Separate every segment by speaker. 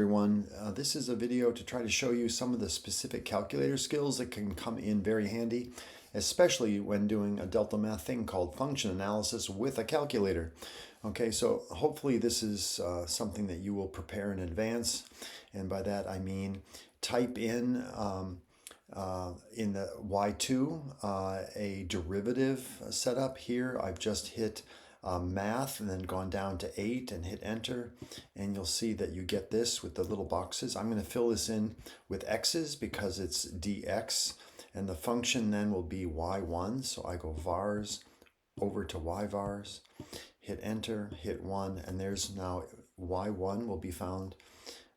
Speaker 1: Everyone, this is a video to try to show you some of the specific calculator skills that can come in very handy, especially when doing a delta math thing called function analysis with a calculator. Okay, so hopefully this is something that you will prepare in advance, and by that I mean type in the y2 a derivative setup here. I've just hit math and then gone down to 8 and hit enter, and you'll see that you get this with the little boxes. I'm going to fill this in with x's because it's dx, and the function then will be y1. So I go vars over to yvars, hit enter, hit 1, and there's now y1 will be found.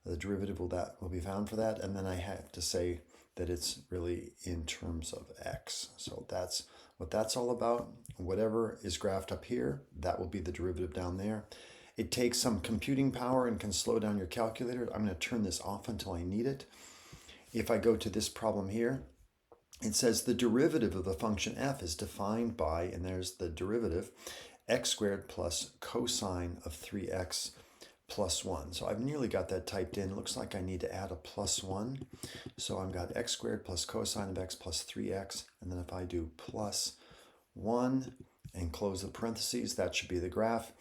Speaker 1: The derivative will be found for that, and then I have to say that it's really in terms of x. So that's what that's all about. Whatever is graphed up here, that will be the derivative down there. It takes some computing power and can slow down your calculator. I'm going to turn this off until I need it. If I go to this problem here, it says the derivative of the function f is defined by, and there's the derivative, x squared plus cosine of 3x plus 1. So I've nearly got that typed in. It looks like I need to add a plus 1. So I've got x squared plus cosine of x plus 3x. And then if I do plus 1 and close the parentheses, that should be the graph.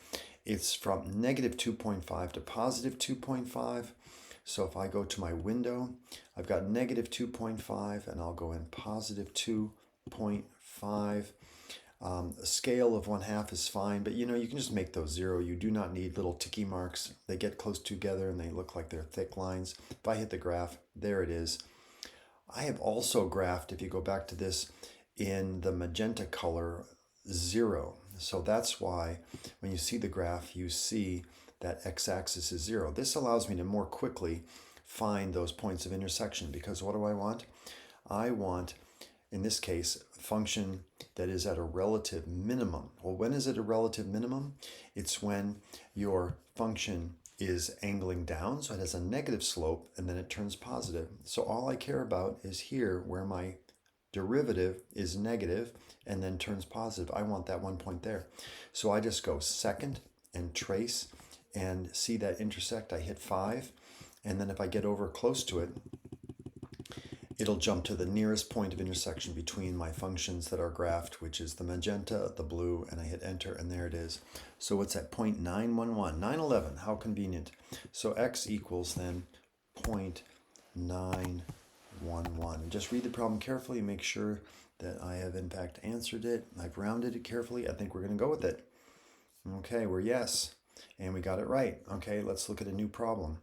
Speaker 1: It's from negative 2.5 to positive 2.5. So if I go to my window, I've got negative 2.5 and I'll go in positive 2.5. A scale of 1/2 is fine, but you can just make those 0. You do not need little ticky marks. They get close together and they look like they're thick lines. If I hit the graph, there it is. I have also graphed, if you go back to this, in the magenta color 0. So that's why when you see the graph, you see that x-axis is 0. This allows me to more quickly find those points of intersection, because what do I want? I want, in this case, a function that is at a relative minimum. Well, when is it a relative minimum? It's when your function is angling down, so it has a negative slope, and then it turns positive. So all I care about is here where my derivative is negative and then turns positive. I want that 1 point there. So I just go second and trace and see that intersect. I hit 5, and then if I get over close to it, it'll jump to the nearest point of intersection between my functions that are graphed, which is the magenta, the blue, and I hit enter, and there it is. So it's at 0.911, 911, how convenient. So x equals then 0.911. Just read the problem carefully, make sure that I have in fact answered it. I've rounded it carefully. I think we're going to go with it. Okay, we're yes, and we got it right. Okay, let's look at a new problem.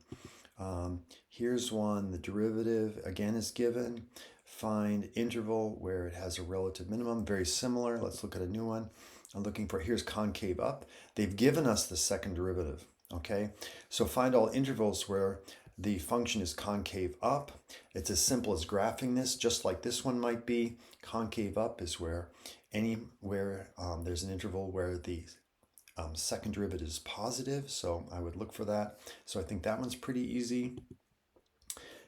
Speaker 1: Here's one. The derivative again is given. Find interval where it has a relative minimum. Very similar. Let's look at a new one. I'm looking for, here's concave up. They've given us the second derivative. Okay, so find all intervals where the function is concave up. It's as simple as graphing this, just like this one might be. Concave up is where there's an interval where the second derivative is positive, so I would look for that. So I think that one's pretty easy.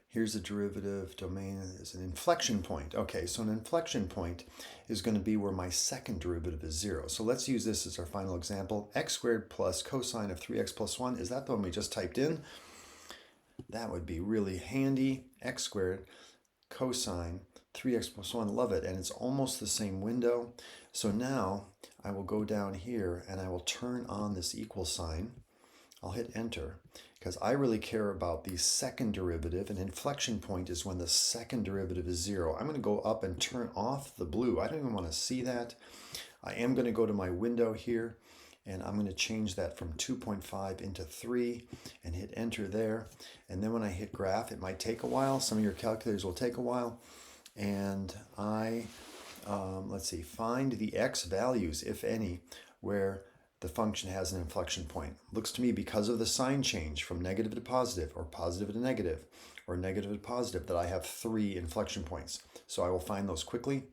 Speaker 1: Here's the derivative domain is an inflection point. Okay, so an inflection point is going to be where my second derivative is 0. So let's use this as our final example. X squared plus cosine of 3x plus 1. Is that the one we just typed in? That would be really handy. X squared cosine 3x plus 1. Love it. And it's almost the same window. So now I will go down here and I will turn on this equal sign. I'll hit enter because I really care about the second derivative. An inflection point is when the second derivative is 0. I'm going to go up and turn off the blue. I don't even want to see that. I am going to go to my window here and I'm going to change that from 2.5 into 3 and hit enter there. And then when I hit graph, it might take a while. Some of your calculators will take a while. And let's see, find the x values, if any, where the function has an inflection point. Looks to me, because of the sign change from negative to positive, or positive to negative, or negative to positive, that I have 3 inflection points. So I will find those quickly,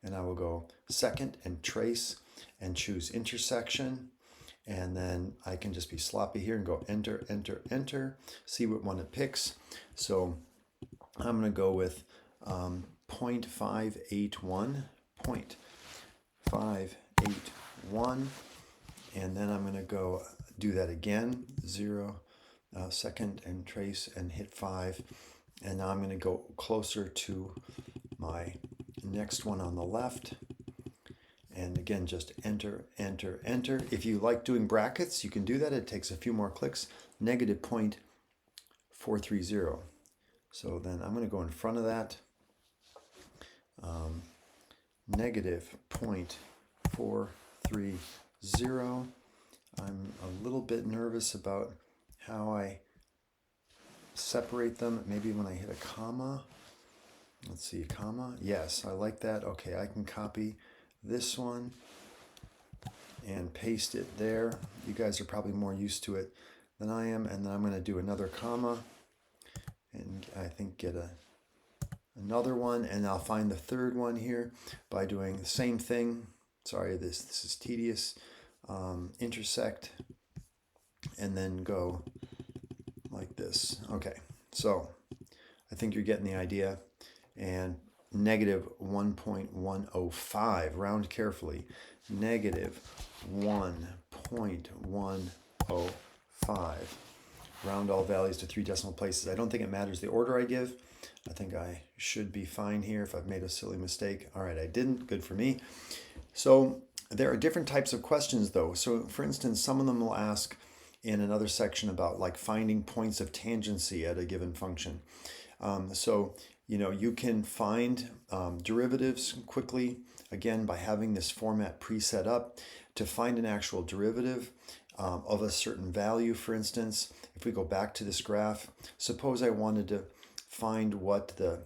Speaker 1: and I will go second and trace and choose intersection, and then I can just be sloppy here and go enter, enter, enter, see what one it picks. So I'm going to go with 0.581, 0.581, and then I'm going to go do that again, 0, second and trace and hit 5. And now I'm going to go closer to my next one on the left. And again, just enter, enter, enter. If you like doing brackets, you can do that. It takes a few more clicks. Negative 0.430. So then I'm going to go in front of that. Negative 0.430. I'm a little bit nervous about how I separate them. Maybe when I hit a comma. Let's see, comma. Yes, I like that. Okay, I can copy this one and paste it there. You guys are probably more used to it than I am. And then I'm going to do another comma and I think get another one, and I'll find the third one here by doing the same thing. Sorry, this is tedious. Intersect and then go like this. Okay, so I think you're getting the idea. And negative 1.105, round carefully, negative 1.105. Round all values to 3 decimal places. I don't think it matters the order I give. I think I should be fine here if I've made a silly mistake. All right, I didn't. Good for me. So there are different types of questions though. So for instance, some of them will ask in another section about like finding points of tangency at a given function. So you can find derivatives quickly, again, by having this format preset up. To find an actual derivative of a certain value, for instance, if we go back to this graph, suppose I wanted to find what the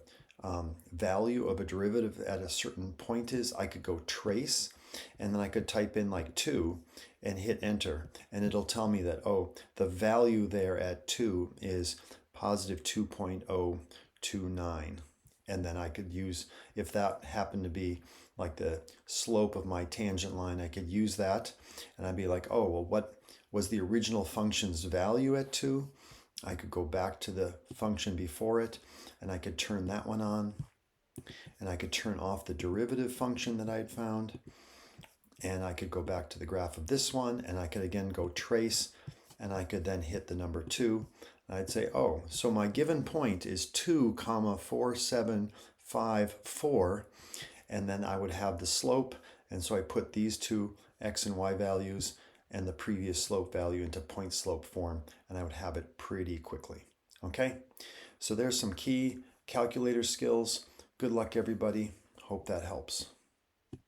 Speaker 1: value of a derivative at a certain point is, I could go trace, and then I could type in like 2 and hit enter, and it'll tell me that, oh, the value there at 2 is positive 2.029. And then I could use, if that happened to be like the slope of my tangent line, I could use that, and I'd be like, oh, well, what was the original function's value at 2? I could go back to the function before it, and I could turn that one on, and I could turn off the derivative function that I had found, and I could go back to the graph of this one, and I could again go trace, and I could then hit the number 2. I'd say, oh, so my given point is 2,4754, and then I would have the slope, and so I put these two x and y values and the previous slope value into point slope form, and I would have it pretty quickly. Okay, so there's some key calculator skills. Good luck, everybody. Hope that helps.